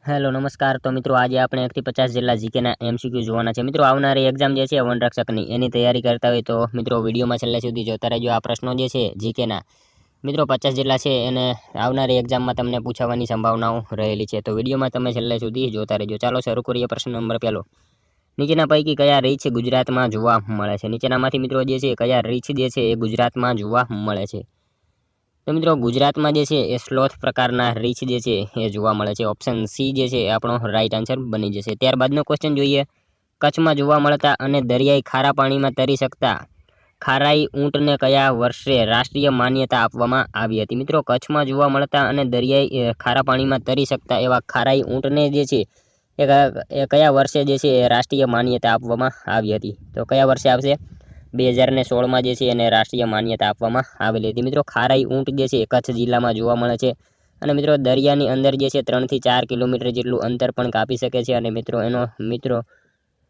Hello નમસ્કાર તો મિત્રો આજે આપણે 1 થી 50 જેટલા જીકેના એમસીક્યુ જોવાના છે મિત્રો આવનારી એક્ઝામ જે છે વનરક્ષકની એની તૈયારી કરતા હોય તો મિત્રો વિડીયોમાં છેલ્લે સુધી જોતા રહેજો આ પ્રશ્નો જે છે જીકેના મિત્રો 50 જેટલા છે એને આવનારી એક્ઝામમાં તમને પૂછવાની સંભાવનાઓ રહેલી છે તો વિડીયોમાં તમે છેલ્લે સુધી જોતા રહેજો ચાલો શરૂ કરીએ પ્રશ્ન નંબર 1 નીચેના પૈકી કયા રીંછ ગુજરાતમાં જોવા મળે છે નીચેનામાંથી મિત્રો જે છે કયા રીંછ જે છે એ ગુજરાતમાં જોવા મળે છે તો મિત્રો ગુજરાતમાં જે છે એ સ્લોથ પ્રકારના રીંછ જે છે એ જોવા મળે છે ઓપ્શન સી જે છે એ આપણો રાઈટ આન્સર બની જશે ત્યારબાદનો ક્વેશ્ચન જોઈએ કચ્છમાં જોવા મળતા અને દરિયાઈ ખારા પાણીમાં તરી શકતા ખારાઈ ઊંટને કયા વર્ષે રાષ્ટ્રીય માન્યતા આપવામાં આવી હતી મિત્રો કચ્છમાં જોવા મળતા અને દરિયાઈ ખારા પાણીમાં તરી શકતા એવા ખારાઈ ઊંટને જે છે એ કયા વર્ષે જે છે રાષ્ટ્રીય માન્યતા આપવામાં આવી હતી તો કયા વર્ષે આવશે 2016માં જે છે એને રાષ્ટ્રીય માન્યતા આપવામાં આવેલી હતી મિત્રો ખારાઈ ઊંટ જે છે કચ્છ જિલ્લામાં જોવા મળે છે અને મિત્રો દરિયાની અંદર જે છે 3 થી 4 કિલોમીટર જેટલું અંતર પણ કાપી શકે છે અને મિત્રો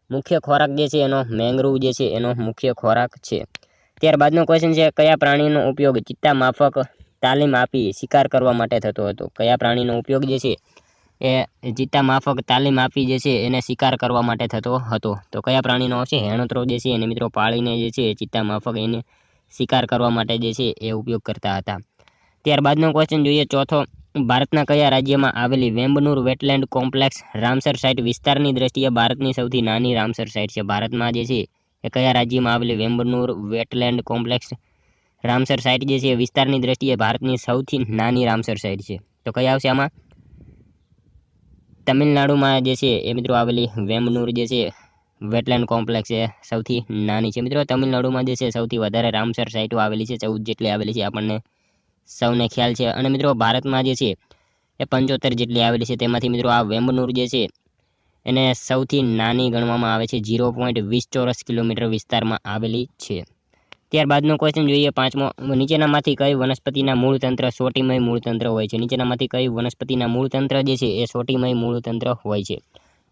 મુખ્ય ખોરાક જે છે એનો મેંગ્રુવ જે છે એનો મુખ્ય ખોરાક છે ત્યારબાદનો ક્વેશ્ચન છે કયા પ્રાણીનો ઉપયોગ ચિત્તા માફક તાલીમ આપી શિકાર કરવા માટે થતો હતો કયા પ્રાણીનો ઉપયોગ જે છે એ ચિત્તા માફક તાલીમ આપી જે છે એને શિકાર કરવા માટે થતો હતો તો કયા પ્રાણીનો આવશે હેણોત્રો જે છે એને મિત્રો પાળીને જે છે ચિત્તા માફક એને શિકાર કરવા માટે જે છે એ ઉપયોગ કરતા હતા ત્યારબાદનો ક્વેશ્ચન જોઈએ ચોથો ભારતના કયા રાજ્યમાં આવેલી વેમ્બનુર વેટલેન્ડ કોમ્પ્લેક્સ રામસર સાઇટ વિસ્તારની દ્રષ્ટિએ ભારતની સૌથી નાની રામસર સાઇટ છે ભારતમાં જે છે એ કયા રાજ્યમાં આવેલી વેમ્બનુર વેટલેન્ડ કોમ્પ્લેક્સ રામસર સાઇટ જે છે વિસ્તારની દ્રષ્ટિએ ભારતની સૌથી નાની રામસર સાઇટ છે તો કયા આવશે આમાં તમિલનાડુમાં જે છે એ મિત્રો આવેલી વેમ્બનુર જે છે વેટલેન્ડ કોમ્પ્લેક્સ એ સૌથી નાની છે મિત્રો તમિલનાડુમાં જે છે સૌથી વધારે રામસર સાઇટો આવેલી છે 14 જેટલી આવેલી છે આપણને સૌને ખ્યાલ છે અને મિત્રો ભારતમાં જે છે એ 75 જેટલી આવેલી છે તેમાંથી મિત્રો આ વેમ્બનુર જે છે એને સૌથી નાની ગણવામાં આવે છે 0.20 ચોરસ કિલોમીટર વિસ્તારમાં આવેલી છે ત્યારબાદનો ક્વેશ્ચન જોઈએ પાંચમો નીચેનામાંથી કઈ વનસ્પતિના મૂળ તંત્ર સોટીમય મૂળ તંત્ર હોય છે નીચેનામાંથી કઈ વનસ્પતિના મૂળ તંત્ર જે છે એ સોટીમય મૂળ તંત્ર હોય છે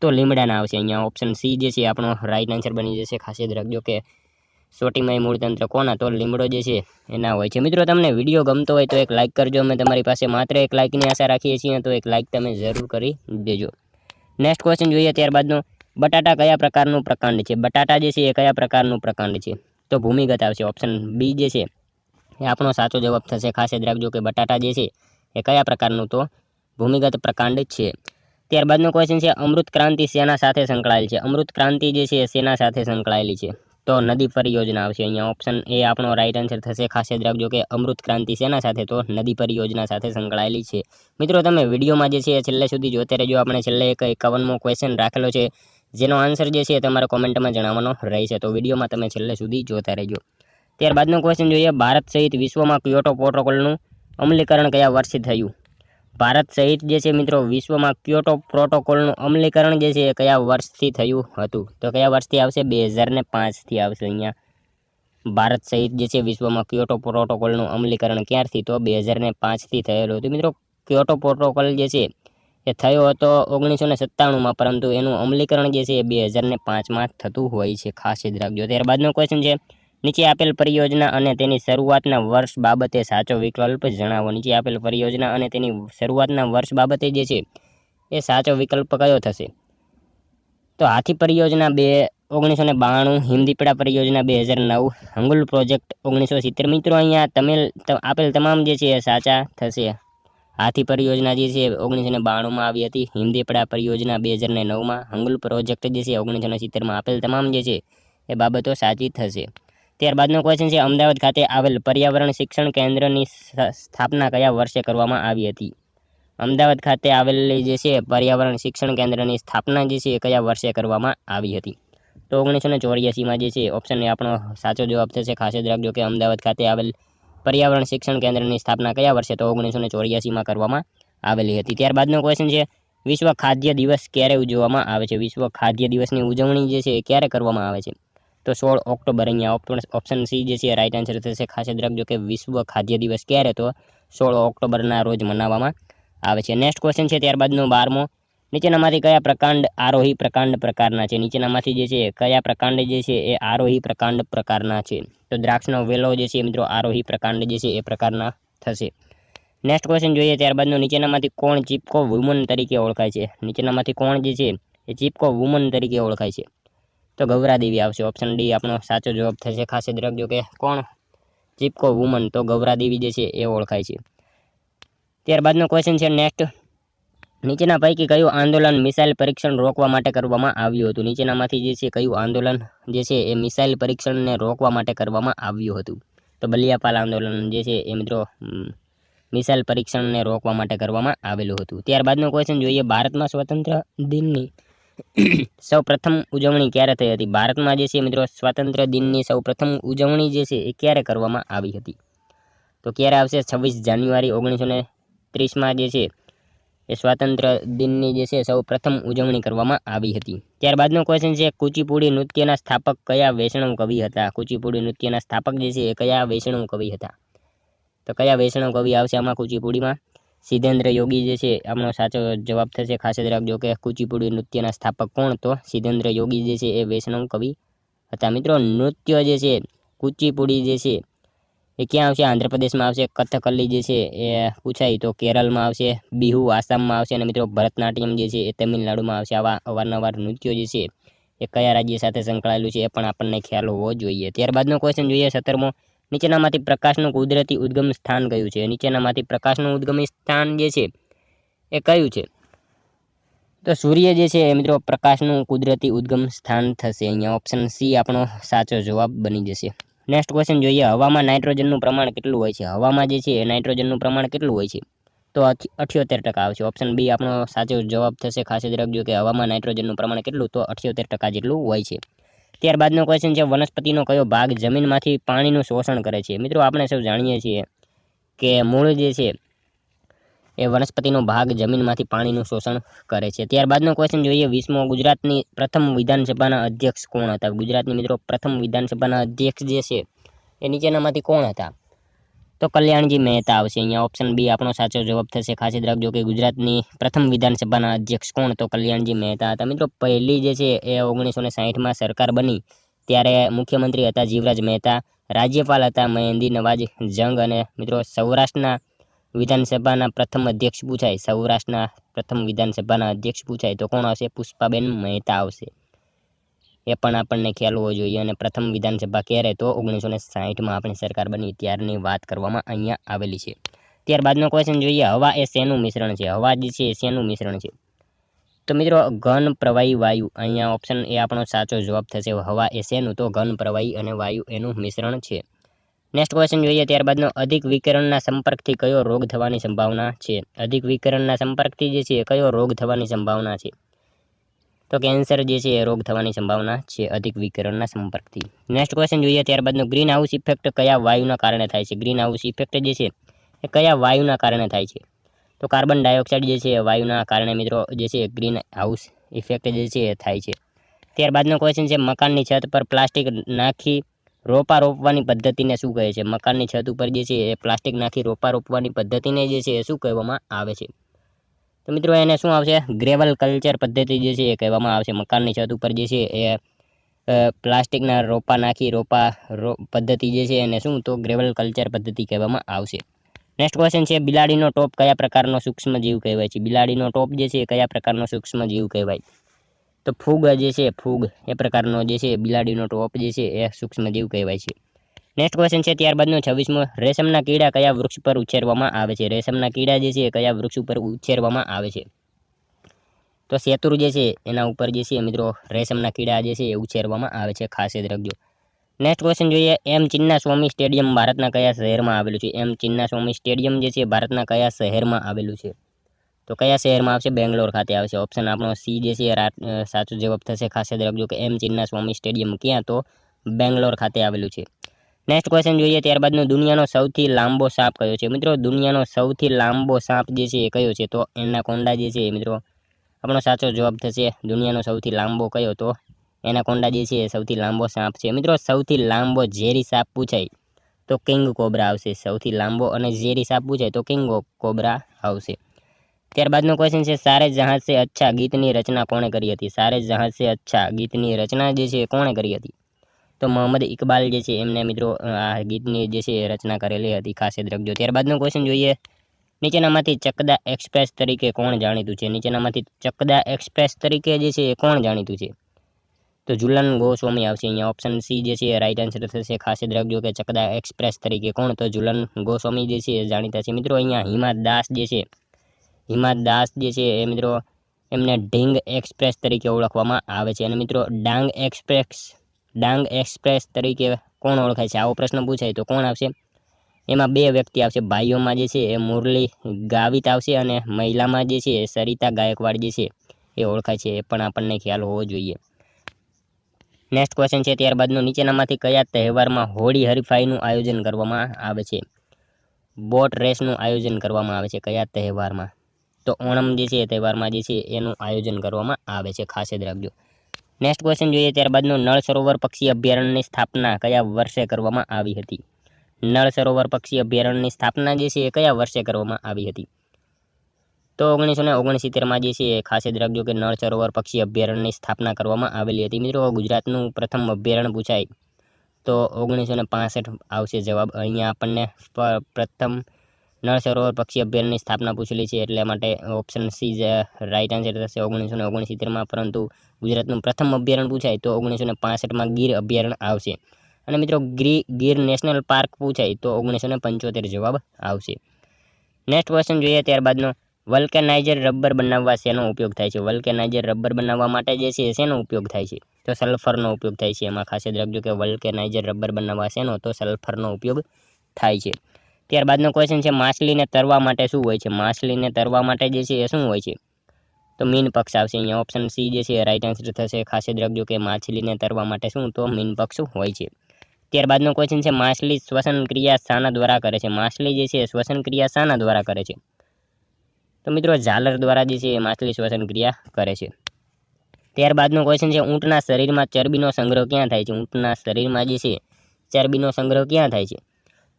તો લીમડાના આવશે અહીંયા ઓપ્શન સી જે છે આપણો રાઈટ આન્સર બની જશે ખાસ યાદ રાખજો કે સોટીમય મૂળ તંત્ર કોના તો લીમડો જે છે એના હોય છે મિત્રો તમને વિડીયો ગમતો હોય તો એક લાઇક કરજો અમે તમારી પાસે માત્ર એક લાઇકની આશા રાખીએ છીએ તો એક લાઇક તમે જરૂર કરી દેજો નેક્સ્ટ ક્વેશ્ચન જોઈએ ત્યારબાદનો બટાટા કયા પ્રકારનું પ્રકાંડ છે બટાટા જે છે એ કયા પ્રકારનું પ્રકાંડ છે તો ભૂમિગત આવશે ઓપ્શન બી જે છે એ આપણો સાચો જવાબ થશે ખાસ યાદ રાખજો કે બટાટા જે છે એ કયા પ્રકારનું તો ભૂમિગત પ્રકાંડ છે ત્યારબાદનો ક્વેશ્ચન છે અમૃત ક્રાંતિ શેના સાથે સંકળાયેલ છે અમૃત ક્રાંતિ જે છે શેના સાથે સંકળાયેલી છે તો નદી પરિયોજના આવશે અહીંયા ઓપ્શન એ આપણો રાઈટ આન્સર થશે ખાસ યાદ રાખજો કે અમૃત ક્રાંતિ શેના સાથે તો નદી પરિયોજના સાથે સંકળાયેલી છે મિત્રો તમે વિડીયોમાં જે છે છેલ્લે સુધી જોતે રહેજો આપણે છેલ્લે એક 51મો ક્વેશ્ચન રાખેલો છે જેનો આન્સર જે છે તમારે કોમેન્ટમાં જણાવવાનો રહેશે તો વિડીયોમાં તમે છેલ્લે સુધી જોતા રહેજો ત્યારબાદનો ક્વેશ્ચન જોઈએ ભારત સહિત વિશ્વમાં ક્યોટો પ્રોટોકોલનું અમલીકરણ કયા વર્ષે થયું ભારત સહિત જે છે મિત્રો વિશ્વમાં ક્યોટો પ્રોટોકોલનું અમલીકરણ જે છે એ કયા વર્ષથી થયું હતું તો કયા વર્ષથી આવશે 2005થી આવશે અહીંયા ભારત સહિત જે છે વિશ્વમાં ક્યોટો પ્રોટોકોલનું અમલીકરણ ક્યારથી તો 2005થી થયેલું હતું મિત્રો ક્યોટો પ્રોટોકોલ જે છે એ થયો હતો 1997માં પરંતુ એનું અમલીકરણ જે છે એ 2005માં થતું હોય છે ખાસ યાદ રાખજો ત્યારબાદનો ક્વેશ્ચન છે નીચે આપેલ પરિયોજના અને તેની શરૂઆતના વર્ષ બાબતે સાચો વિકલ્પ જણાવો નીચે આપેલ પરિયોજના અને તેની શરૂઆતના વર્ષ બાબતે જે છે એ સાચો વિકલ્પ કયો થશે તો હાથી પરિયોજના 1992 હિમદીપડા પરિયોજના 2009 હંગુલ પ્રોજેક્ટ 1970 મિત્રો અહીંયા આપેલ તમામ જે છે એ સાચા થશે હાથી પરિયોજના જે છે 1992માં આવી હતી હિમદીપડા પરિયોજના 2009માં હંગુલ પ્રોજેક્ટ જે છે 1970માં આપેલ તમામ જે છે એ બાબતો સાચી થશે ત્યારબાદનો ક્વેશ્ચન છે અમદાવાદ ખાતે આવેલ પર્યાવરણ શિક્ષણ કેન્દ્રની સ્થાપના કયા વર્ષે કરવામાં આવી હતી અમદાવાદ ખાતે આવેલી જે છે પર્યાવરણ શિક્ષણ કેન્દ્રની સ્થાપના જે છે એ કયા વર્ષે કરવામાં આવી હતી તો 1984માં જે છે ઓપ્શન એ આપણો સાચો જવાબ થશે ખાસ યાદ રાખજો કે અમદાવાદ ખાતે આવેલ પર્યાવરણ શિક્ષણ કેન્દ્રની સ્થાપના કયા વર્ષે તો 1984માં કરવામાં આવેલી હતી ત્યારબાદનો ક્વેશ્ચન છે વિશ્વ ખાદ્ય દિવસ ક્યારે ઉજવવામાં આવે છે વિશ્વ ખાદ્ય દિવસની ઉજવણી જે છે એ ક્યારે કરવામાં આવે છે તો 16 ઓક્ટોબર અહીંયા ઓપ્શન સી જે છે રાઈટ આન્સર થશે ખાસ યાદ રાખજો કે વિશ્વ ખાદ્ય દિવસ ક્યારે તો 16 ઓક્ટોબરના રોજ મનાવવામાં આવે છે નેક્સ્ટ ક્વેશ્ચન છે ત્યારબાદનો 12મો નીચેનામાંથી કયા પ્રકાંડ આરોહી પ્રકાંડ પ્રકારના છે નીચેનામાંથી જે છે કયા પ્રકાંડ જે છે એ આરોહી પ્રકાંડ પ્રકારના છે તો દ્રાક્ષનો વેલો જે છે મિત્રો આરોહી પ્રકાંડ જે છે એ પ્રકારના થશે નેક્સ્ટ ક્વેશ્ચન જોઈએ ત્યારબાદનો, નીચેનામાંથી કોણ ચીપકો વુમન તરીકે ઓળખાય છે? નીચેનામાંથી કોણ જે છે એ ચીપકો વુમન તરીકે ઓળખાય છે? તો ગૌરાદેવી આવશે. ઓપ્શન ડી આપણો સાચો જવાબ થશે. ખાસ યાદ રાખજો કે કોણ ચીપકો વુમન, તો ગૌરાદેવી જે છે એ ઓળખાય છે. ત્યારબાદનો ક્વેશ્ચન છે નેક્સ્ટ, નીચેના પૈકી કયું આંદોલન મિસાઇલ પરીક્ષણ રોકવા માટે કરવામાં આવ્યું હતું? નીચેનામાંથી જે છે કયું આંદોલન જે છે એ મિસાઇલ પરીક્ષણને રોકવા માટે કરવામાં આવ્યું હતું? તો બલિયાપાલ આંદોલન જે છે એ મિત્રો મિસાઇલ પરીક્ષણને રોકવા માટે કરવામાં આવેલું હતું. ત્યારબાદનો ક્વેશ્ચન જોઈએ, ભારતમાં સ્વતંત્ર દિનની સૌ પ્રથમ ઉજવણી ક્યારે થઈ હતી? ભારતમાં જે છે મિત્રો સ્વાતંત્ર્ય દિનની સૌ પ્રથમ ઉજવણી જે છે એ ક્યારે કરવામાં આવી હતી? તો ક્યારે આવશે? 26 જાન્યુઆરી 1930માં જે છે એ સ્વાતંત્ર્ય દિનની જે છે સૌ પ્રથમ ઉજવણી કરવામાં આવી હતી. ત્યારબાદનો ક્વેશ્ચન છે, કુચીપુડી નૃત્યના સ્થાપક કયા વૈષ્ણવ કવિ હતા? કુચીપુડી નૃત્યના સ્થાપક જે છે એ કયા વૈષ્ણવ કવિ હતા? તો કયા વૈષ્ણવ કવિ આવશે આમાં કુચીપુડીમાં? સિદ્ધેન્દ્ર યોગી જે છે આપણો સાચો જવાબ થશે. ખાસ યાદ રાખજો કે કુચીપુડી નૃત્યના સ્થાપક કોણ? તો સિદ્ધેન્દ્ર યોગી જે છે એ વૈષ્ણવ કવિ હતા. મિત્રો નૃત્ય જે છે કુચીપુડી જે છે એ ક્યાં આવશે? આંધ્રપ્રદેશમાં આવશે. કથકલી જે છે એ પૂછાય તો કેરળમાં આવશે. બિહુ આસામમાં આવશે. અને મિત્રો ભરતનાટ્યમ જે છે એ તમિલનાડુમાં આવશે. આવા અવારનવાર નૃત્યો જે છે એ કયા રાજ્ય સાથે સંકળાયેલું છે એ પણ આપણને ખ્યાલ હોવો જોઈએ. ત્યારબાદનો ક્વેશ્ચન જોઈએ 17મો, નીચેનામાંથી પ્રકાશનું કુદરતી ઉદ્ગમ સ્થાન કયું છે? નીચેનામાંથી પ્રકાશનું ઉદ્ગમી સ્થાન જે છે એ કયું છે? તો સૂર્ય જે છે એ મિત્રો પ્રકાશનું કુદરતી ઉદ્ગમ સ્થાન થશે. અહીંયા ઓપ્શન સી આપણો સાચો જવાબ બની જશે. નેક્સ્ટ ક્વેશ્ચન જોઈએ, હવામાં નાઇટ્રોજનનું પ્રમાણ કેટલું હોય છે? હવામાં જે છે એ નાઇટ્રોજનનું પ્રમાણ કેટલું હોય છે? તો 78% આવશે. ઓપ્શન બી આપણો સાચો જવાબ થશે. ખાસ યાદ રાખજો કે હવામાં નાઇટ્રોજનનું પ્રમાણ કેટલું? તો 78% જેટલું હોય છે. ત્યારબાદનો ક્વેશ્ચન છે, વનસ્પતિનો કયો ભાગ જમીનમાંથી પાણીનું શોષણ કરે છે? મિત્રો આપણે સૌ જાણીએ છીએ કે મૂળ જે છે એ વનસ્પતિનો ભાગ જમીનમાંથી પાણીનું શોષણ કરે છે. ત્યારબાદનો ક્વેશ્ચન જોઈએ, 20મો, ગુજરાતની પ્રથમ વિધાનસભાના અધ્યક્ષ કોણ હતા? ગુજરાતની મિત્રો પ્રથમ વિધાનસભાના અધ્યક્ષ જે છે એ નીચેનામાંથી કોણ હતા? તો કલ્યાણજી મહેતા આવશે. અહીંયા ઓપ્શન બી આપણો સાચો જવાબ થશે. ખાસ યાદ રાખજો કે ગુજરાતની પ્રથમ વિધાનસભાના અધ્યક્ષ કોણ? તો કલ્યાણજી મહેતા હતા. મિત્રો પહેલી જે છે એ 1960માં સરકાર બની ત્યારે મુખ્યમંત્રી હતા જીવરાજ મહેતા, રાજ્યપાલ હતા મહેંદી નવાજ જંગ, અને મિત્રો સૌરાષ્ટ્રના વિધાનસભાના પ્રથમ અધ્યક્ષ પૂછાય, સૌરાષ્ટ્રના પ્રથમ વિધાનસભાના અધ્યક્ષ પૂછાય તો કોણ આવશે? પુષ્પાબેન મહેતા આવશે. એ પણ આપણને ખ્યાલ હોવો જોઈએ. અને પ્રથમ વિધાનસભા ક્યારે? તો 1960માં આપણી સરકાર બની ત્યારની વાત કરવામાં અહીંયા આવેલી છે. ત્યારબાદનો ક્વેશ્ચન જોઈએ, હવા એ શેનું મિશ્રણ છે? હવા જે છે એ શેનું મિશ્રણ છે? તો મિત્રો ઘન પ્રવાહી વાયુ. અહીંયા ઓપ્શન એ આપણો સાચો જવાબ થશે. હવા એ શેનું? તો ઘન પ્રવાહી અને વાયુ એનું મિશ્રણ છે. નેક્સ્ટ ક્વેશ્ચન જોઈએ ત્યારબાદનો, અધિક વિકિરણના સંપર્કથી કયો રોગ થવાની સંભાવના છે? અધિક વિકિરણના સંપર્કથી જે છે કયો રોગ થવાની સંભાવના છે? તો કેન્સર જે છે એ રોગ થવાની સંભાવના છે અધિક વિકિરણના સંપર્કથી. નેક્સ્ટ ક્વેશ્ચન જોઈએ ત્યારબાદનો, ગ્રીન હાઉસ ઇફેક્ટ કયા વાયુના કારણે થાય છે? ગ્રીન હાઉસ ઇફેક્ટ જે છે એ કયા વાયુના કારણે થાય છે? તો કાર્બન ડાયોક્સાઇડ જે છે એ વાયુના કારણે મિત્રો જે છે ગ્રીન હાઉસ ઇફેક્ટ જે છે એ થાય છે. ત્યારબાદનો ક્વેશ્ચન છે, મકાનની છત પર પ્લાસ્ટિક નાખી રોપા રોપવાની પદ્ધતિને શું કહે છે? મકાનની છત ઉપર જે છે એ પ્લાસ્ટિક નાખી રોપા રોપવાની પદ્ધતિને જે છે એ શું કહેવામાં આવે છે? તો મિત્રો એને શું આવશે? ગ્રેવલ કલ્ચર પદ્ધતિ જે છે એ કહેવામાં આવશે. મકાનની છત ઉપર જે છે એ પ્લાસ્ટિકના રોપા નાખી પદ્ધતિ જે છે એને શું? તો ગ્રેવલ કલ્ચર પદ્ધતિ કહેવામાં આવશે. નેક્સ્ટ ક્વેશ્ચન છે, બિલાડીનો ટોપ કયા પ્રકારનો સૂક્ષ્મ જીવ કહેવાય છે? બિલાડીનો ટોપ જે છે એ કયા પ્રકારનો સૂક્ષ્મ જીવ કહેવાય? તો ફૂગ જે છે, ફૂગ એ પ્રકારનો જે છે બિલાડીનો ટોપ જે છે એ સૂક્ષ્મ જીવ કહેવાય છે. નેક્સ્ટ ક્વેશ્ચન છે ત્યારબાદનો 26મો, રેશમના કીડા કયા વૃક્ષ પર ઉછેરવામાં આવે છે? રેશમના કીડા જે છે એ કયા વૃક્ષ ઉપર ઉછેરવામાં આવે છે? તો શેતુર જે છે એના ઉપર જે છે મિત્રો રેશમના કીડા જે છે એ ઉછેરવામાં આવે છે. ખાસ યાદ રાખજો. નેક્સ્ટ ક્વેશ્ચન જોઈએ, એમ ચિન્નાસ્વામી સ્ટેડિયમ ભારતના કયા શહેરમાં આવેલું છે? એમ ચિન્નાસ્વામી સ્ટેડિયમ જે છે ભારતના કયા શહેરમાં આવેલું છે? તો કયા શહેરમાં આવશે? બેંગ્લોર ખાતે આવશે. ઓપ્શન આપણો સી જે છે સાચો જવાબ થશે. ખાસ યાદ રાખજો કે એમ ચિન્નાસ્વામી સ્ટેડિયમ ક્યાં? તો બેંગ્લોર ખાતે આવેલું છે. નેક્સ્ટ ક્વેશ્ચન જોઈએ ત્યારબાદનો, દુનિયાનો સૌથી લાંબો સાપ કયો છે? મિત્રો દુનિયાનો સૌથી લાંબો સાપ જે છે એ કયો છે? તો એનાકોન્ડા જે છે મિત્રો આપણો સાચો જવાબ થશે. દુનિયાનો સૌથી લાંબો કયો? તો એનાકોન્ડા જે છે એ સૌથી લાંબો સાપ છે. મિત્રો સૌથી લાંબો ઝેરી સાપ પૂછાય તો કિંગ કોબ્રા આવશે. સૌથી લાંબો અને ઝેરી સાપ પૂછાય તો કિંગ કોબ્રા આવશે. ત્યારબાદનો ક્વેશ્ચન છે, સારે જહાં સે અચ્છા ગીતની રચના કોણે કરી હતી? સારે જહાં સે અચ્છા ગીતની રચના જે છે કોણે કરી હતી? તો મોહમ્મદ ઇકબાલ જે છે એમને મિત્રો આ ગીતની જે છે રચના કરેલી હતી. ખાસ યાદ રાખજો. ત્યારબાદનો ક્વેશ્ચન જોઈએ નીચેનામાંથી ચકદા એક્સપ્રેસ તરીકે કોણ જાણીતું છે? નીચેનામાંથી ચકદા એક્સપ્રેસ તરીકે જે છે એ કોણ જાણીતું છે? તો ઝુલન ગોસ્વામી આવશે અહીંયા. ઓપ્શન સી જે છે એ રાઈટ આન્સર થશે. ખાસ યાદ રાખજો કે ચકદા એક્સપ્રેસ તરીકે કોણ? તો ઝુલન ગોસ્વામી જે છે એ જાણીતા છે. મિત્રો અહીંયા હિમા દાસ જે છે, હિમા દાસ જે છે એ મિત્રો એમને ઢીંગ એક્સપ્રેસ તરીકે ઓળખવામાં આવે છે. અને મિત્રો ડાંગ એક્સપ્રેસ તરીકે કોણ ઓળખાય છે? આવો પ્રશ્ન પૂછાય તો કોણ આવશે? એમાં બે વ્યક્તિ આવશે. ભાઈઓમાં જે છે એ મુરલી ગાવિત આવશે અને મહિલામાં જે છે એ સરિતા ગાયકવાડ જે છે એ ઓળખાય છે. એ પણ આપણને ખ્યાલ હોવો જોઈએ. નેક્સ્ટ ક્વેશ્ચન છે ત્યારબાદનો, નીચેનામાંથી કયા તહેવારમાં હોળી હરીફાઈનું આયોજન કરવામાં આવે છે? બોટ રેસનું આયોજન કરવામાં આવે છે કયા તહેવારમાં? તો ઓણમ જે છે એ તહેવારમાં જે છે એનું આયોજન કરવામાં આવે છે. ખાસ યાદ રાખજો. નેક્સ્ટ ક્વેશ્ચન જોઈએ ત્યારબાદનો, નળ સરોવર પક્ષી અભયારણ્યની સ્થાપના કયા વર્ષે કરવામાં આવી હતી? નળ સરોવર પક્ષી અભયારણ્યની સ્થાપના જે છે એ કયા વર્ષે કરવામાં આવી હતી? તો 1969માં જે છે એ ખાસ યાદ રાખજો કે નળ સરોવર પક્ષી અભયારણ્યની સ્થાપના કરવામાં આવેલી હતી. મિત્રો ગુજરાતનું પ્રથમ અભયારણ્ય પૂછાય તો 1965 આવશે જવાબ. અહીંયા આપણને પ્રથમ નળ સરોવર પક્ષી અભયારણ્યની સ્થાપના પૂછેલી છે, એટલે માટે ઓપ્શન સી જ રાઈટ આન્સર થશે 1969માં. પરંતુ ગુજરાતનું પ્રથમ અભયારણ્ય પૂછાય તો 1965માં ગીર અભયારણ્ય આવશે. અને મિત્રો ગીર નેશનલ પાર્ક પૂછાય તો 1975 જવાબ આવશે. નેક્સ્ટ ક્વેશ્ચન જોઈએ ત્યારબાદનો, વલ્કેનાઇઝર રબર બનાવવા શેનો ઉપયોગ થાય છે? વલ્કેનાઇઝર રબર બનાવવા માટે જે છે શેનો ઉપયોગ થાય છે? તો સલ્ફરનો ઉપયોગ થાય છે. એમાં ખાસ યાદ રાખજો કે વલ્કેનાઇઝર રબર બનાવવા શેનો? તો સલ્ફરનો ઉપયોગ થાય છે. ત્યારબાદનો ક્વેશ્ચન છે, માછલીને તરવા માટે શું હોય છે? માછલીને તરવા માટે જે છે એ શું હોય છે? તો મીન પક્ષ આવશે અહીંયા. ઓપ્શન સી જે છે રાઈટ આન્સર થશે. ખાસ યાદ રાખજો કે માછલીને તરવા માટે શું? તો મીન પક્ષ હોય છે. ત્યારબાદનો ક્વેશ્ચન છે, માછલી શ્વસન ક્રિયા શાના દ્વારા કરે છે? માછલી જે છે શ્વસન ક્રિયા શાના દ્વારા કરે છે? તો મિત્રો ઝાલર દ્વારા જે છે એ માછલી શ્વસન ક્રિયા કરે છે. ત્યારબાદનો ક્વેશ્ચન છે, ઊંટના શરીરમાં ચરબીનો સંગ્રહ ક્યાં થાય છે? ઊંટના શરીરમાં જે છે ચરબીનો સંગ્રહ ક્યાં થાય છે?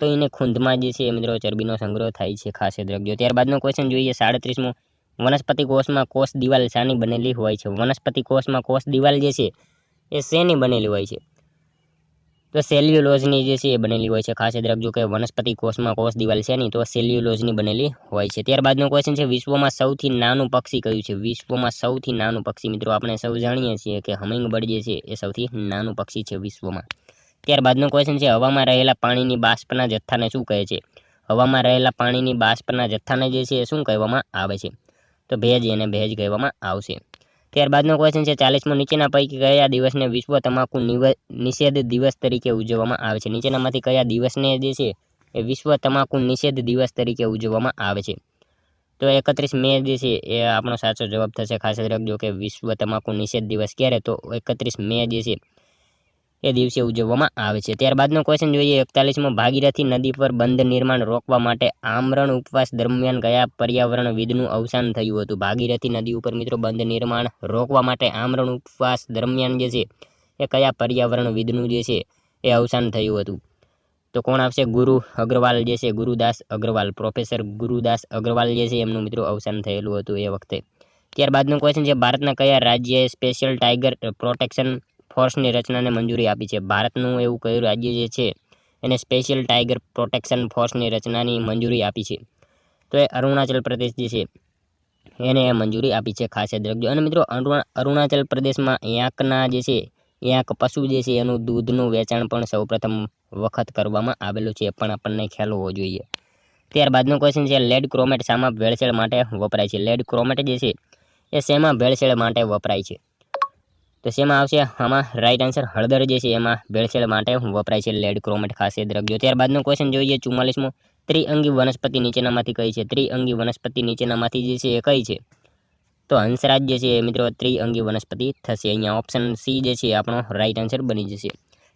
તો એને ખૂંદમાં જે છે મિત્રો ચરબીનો સંગ્રહ થાય છે. ખાસ યાદ રાખજો. ત્યારબાદનો ક્વેશ્ચન જોઈએ 37મો, વનસ્પતિ કોષમાં કોષ દિવાલ શાની બનેલી હોય છે? વનસ્પતિ કોષમાં કોષ દિવાલ જે છે એ શેની બનેલી હોય છે? તો સેલ્યુલોઝની જે છે એ બનેલી હોય છે. ખાસ યાદ રાખજો કે વનસ્પતિ કોષમાં કોષ દિવાલ છે નહીં, તો સેલ્યુલોઝની બનેલી હોય છે. ત્યારબાદનો ક્વેશ્ચન છે, વિશ્વમાં સૌથી નાનું પક્ષી કયું છે? વિશ્વમાં સૌથી નાનું પક્ષી મિત્રો આપણે સૌ જાણીએ છીએ કે હમિંગબર્ડ જે છે એ સૌથી નાનું પક્ષી છે વિશ્વમાં. ત્યારબાદનો ક્વેશ્ચન છે, હવામાં રહેલા પાણીની બાષ્પના જથ્થાને શું કહે છે? હવામાં રહેલા પાણીની બાષ્પના જથ્થાને જે છે એ શું કહેવામાં આવે છે? તો ભેજ, એને ભેજ કહેવામાં આવશે. ત્યારબાદનો ક્વેશ્ચન છે 40મો, નીચેના પૈકી કયા દિવસને વિશ્વ તમાકુ નિષેધ દિવસ તરીકે ઉજવવામાં આવે છે? નીચેનામાંથી કયા દિવસને જે છે એ વિશ્વ તમાકુ નિષેધ દિવસ તરીકે ઉજવવામાં આવે છે? તો 31 મે જે છે એ આપણો સાચો જવાબ થશે. ખાસ યાદ રાખજો કે વિશ્વ તમાકુ નિષેધ દિવસ ક્યારે? તો 31 મે જે છે એ દિવસે ઉજવવામાં આવે છે. ત્યારબાદનો ક્વેશ્ચન જોઈએ 41મો, ભાગીરથી નદી પર બંધ નિર્માણ રોકવા માટે આમરણ ઉપવાસ દરમિયાન કયા પર્યાવરણવિદનું અવસાન થયું હતું? ભાગીરથી નદી ઉપર મિત્રો બંધ નિર્માણ રોકવા માટે આમરણ ઉપવાસ દરમિયાન જે છે એ કયા પર્યાવરણવિદનું જે છે એ અવસાન થયું હતું? તો કોણ આવશે? ગુરુ અગ્રવાલ જે છે, ગુરુદાસ અગ્રવાલ, પ્રોફેસર ગુરુદાસ અગ્રવાલ જે છે એમનું મિત્રો અવસાન થયેલું હતું એ વખતે. ત્યારબાદનો ક્વેશ્ચન છે, ભારતના કયા રાજ્યએ સ્પેશિયલ ટાઈગર પ્રોટેક્શન ફોર્સની રચનાને મંજૂરી આપી છે? ભારતનું એવું કયું રાજ્ય જે છે એને સ્પેશિયલ ટાઈગર પ્રોટેક્શન ફોર્સની રચનાની મંજૂરી આપી છે? તો એ અરુણાચલ પ્રદેશ જે છે એને મંજૂરી આપી છે. ખાસ યાદ રાખજો. અને મિત્રો અરુણાચલ પ્રદેશમાં યાકના જે છે, યાક પશુ જે છે એનું દૂધનું વેચાણ પણ સૌપ્રથમ વખત કરવામાં આવેલું છે, એ પણ આપણને ખ્યાલ હોવો જોઈએ. ત્યારબાદનો ક્વેશ્ચન છે, લેડ ક્રોમેટ શામાં ભેળસેળ માટે વપરાય છે? લેડ ક્રોમેટ જે છે એ શેમાં ભેળસેળ માટે વપરાય છે? તો શેમાં આવશે આમાં રાઈટ આન્સર? હળદર જે છે એમાં ભેળસેળ માટે વપરાય છે લેડ ક્રોમેટ. ખાસ યાદ રાખજો. ત્યારબાદનો ક્વેશ્ચન જોઈએ 44મો, ત્રિઅંગી વનસ્પતિ નીચેનામાંથી કઈ છે? ત્રિઅંગી વનસ્પતિ નીચેનામાંથી જે છે એ કઈ છે? તો હંસરાજ જે છે મિત્રો ત્રિઅંગી વનસ્પતિ થશે. અહીંયા ઓપ્શન સી જે છે આપણો રાઈટ આન્સર બની જશે.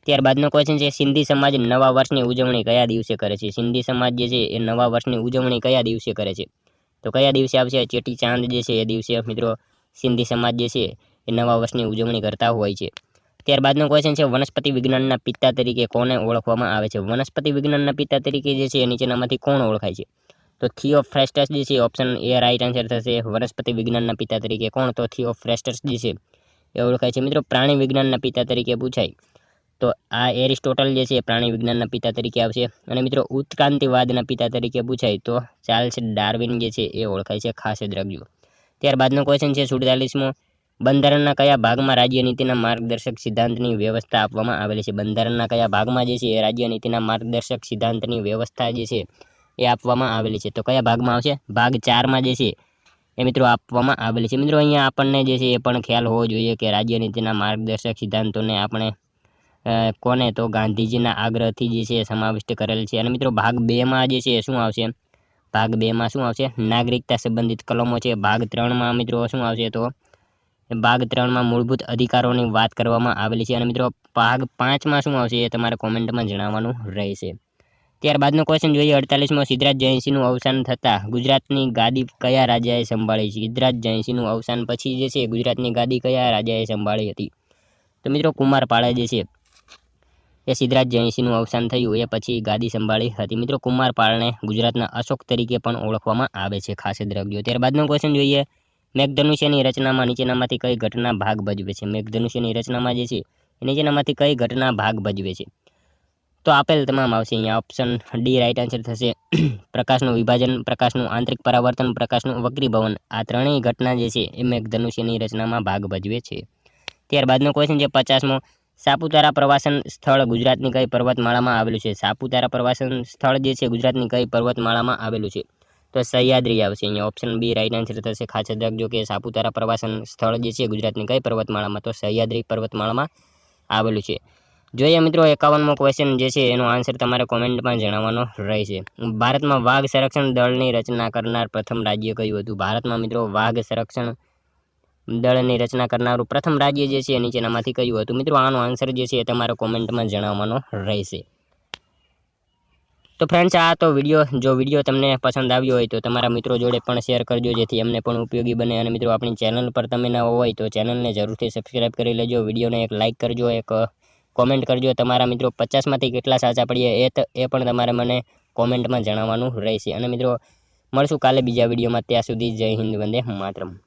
ત્યારબાદનો ક્વેશ્ચન છે, સિંધી સમાજ નવા વર્ષની ઉજવણી કયા દિવસે કરે છે? સિંધી સમાજ જે છે એ નવા વર્ષની ઉજવણી કયા દિવસે કરે છે? તો કયા દિવસે આવશે? ચેટી ચાંદ જે છે એ દિવસે મિત્રો સિંધી સમાજ જે છે એ નવા વર્ષની ઉજવણી કરતા હોય છે. ત્યારબાદનો ક્વેશ્ચન છે, વનસ્પતિ વિજ્ઞાનના પિતા તરીકે કોને ઓળખવામાં આવે છે? વનસ્પતિ વિજ્ઞાનના પિતા તરીકે જે છે એ નીચેનામાંથી કોણ ઓળખાય છે? તો થિયોફ્રેસ્ટસ જે છે ઓપ્શન એ રાઈટ આન્સર થશે. વનસ્પતિ વિજ્ઞાનના પિતા તરીકે કોણ? તો થિયોફ્રેસ્ટસ જે છે એ ઓળખાય છે. મિત્રો પ્રાણી વિજ્ઞાનના પિતા તરીકે પૂછાય તો આ એરિસ્ટોટલ જે છે એ પ્રાણી વિજ્ઞાનના પિતા તરીકે આવશે. અને મિત્રો ઉત્ક્રાંતિવાદના પિતા તરીકે પૂછાય તો ચાર્લ્સ ડાર્વિન જે છે એ ઓળખાય છે, ખાસ યાદ રાખજો. ત્યારબાદનો ક્વેશ્ચન છે 47મો, બંધારણના કયા ભાગમાં રાજ્ય નીતિના માર્ગદર્શક સિદ્ધાંતની વ્યવસ્થા આપવામાં આવેલી છે? બંધારણના કયા ભાગમાં જે છે એ રાજ્ય નીતિના માર્ગદર્શક સિદ્ધાંતની વ્યવસ્થા જે છે એ આપવામાં આવેલી છે? તો કયા ભાગમાં આવશે? ભાગ 4માં જે છે એ મિત્રો આપવામાં આવેલી છે. મિત્રો અહીંયા આપણને જે છે એ પણ ખ્યાલ હોવો જોઈએ કે રાજ્ય નીતિના માર્ગદર્શક સિદ્ધાંતોને આપણે કોને તો ગાંધીજીના આગ્રહથી જે છે સમાવિષ્ટ કરેલ છે. અને મિત્રો ભાગ 2માં જે છે શું આવશે? ભાગ 2માં શું આવશે? નાગરિકતા સંબંધિત કલમો છે. ભાગ 3માં મિત્રો શું આવશે? તો ભાગ 3માં મૂળભૂત અધિકારોની વાત કરવામાં આવેલી છે. અને મિત્રો ભાગ 5માં શું આવશે એ તમારે કોમેન્ટમાં જણાવવાનું રહેશે. ત્યારબાદનો ક્વેશ્ચન જોઈએ 48મો, સિદ્ધરાજ જયસિંહનું અવસાન થતાં ગુજરાતની ગાદી કયા રાજાએ સંભાળી? સિદ્ધરાજ જયસિંહનું અવસાન પછી જે છે ગુજરાતની ગાદી કયા રાજાએ સંભાળી હતી? તો મિત્રો કુમારપાળે જે છે એ સિદ્ધરાજ જયસિંહનું અવસાન થયું એ પછી ગાદી સંભાળી હતી. મિત્રો કુમારપાળને ગુજરાતના અશોક તરીકે પણ ઓળખવામાં આવે છે, ખાસ યાદ રાખજો. ત્યારબાદનો ક્વેશ્ચન જોઈએ મેઘધનુષ્યની રચનામાં નીચેનામાંથી કઈ ઘટના ભાગ ભજવે છે? મેઘધનુષ્યની રચનામાં જે છે એ નીચેનામાંથી કઈ ઘટના ભાગ ભજવે છે? તો આપેલ તમામ આવશે અહીંયા. ઓપ્શન ડી રાઈટ આન્સર થશે. પ્રકાશનું વિભાજન, પ્રકાશનું આંતરિક પરાવર્તન, પ્રકાશનું વક્રીભવન, આ ત્રણેય ઘટના જે છે એ મેઘધનુષ્યની રચનામાં ભાગ ભજવે છે. ત્યારબાદનો ક્વેશ્ચન છે 50મો, સાપુતારા પ્રવાસન સ્થળ ગુજરાતની કઈ પર્વતમાળામાં આવેલું છે? સાપુતારા પ્રવાસન સ્થળ જે છે ગુજરાતની કઈ પર્વતમાળામાં આવેલું છે? તો સહ્યાદ્રી આવશે અહીંયા. ઓપ્શન બી રાઈટ આન્સર થશે. ખાસ યાદ રાખજો કે સાપુતારા પ્રવાસન સ્થળ જે છે ગુજરાતની કઈ પર્વતમાળામાં? તો સહ્યાદ્રી પર્વતમાળામાં આવેલું છે. જોઈએ મિત્રો 51મો ક્વેશ્ચન જે છે એનો આન્સર તમારે કોમેન્ટમાં જણાવવાનો રહેશે. ભારતમાં વાઘ સંરક્ષણ દળની રચના કરનાર પ્રથમ રાજ્ય કયું હતું? ભારતમાં મિત્રો વાઘ સંરક્ષણ દળની રચના કરનારું પ્રથમ રાજ્ય જે છે નીચેનામાંથી કયું હતું? મિત્રો આનો આન્સર જે છે એ તમારે કોમેન્ટમાં જણાવવાનો રહેશે. તો ફ્રેન્ડ્સ આ તો જો વિડીયો તમને પસંદ આવ્યો હોય તો તમારા મિત્રો જોડે પણ શેર કરજો, જેથી એમને પણ ઉપયોગી બને. અને મિત્રો આપણી ચેનલ પર તમે નવા હોય તો ચેનલને જરૂરથી સબસ્ક્રાઈબ કરી લેજો. વિડીયોને એક લાઇક કરજો, એક કોમેન્ટ કરજો. તમારા મિત્રો 50માંથી કેટલા સાચા પડ્યા એ પણ તમારે મને કોમેન્ટમાં જણાવવાનું રહેશે. અને મિત્રો મળશું કાલે બીજા વિડીયોમાં. ત્યાં સુધી જય હિન્દ, વંદે માતરમ.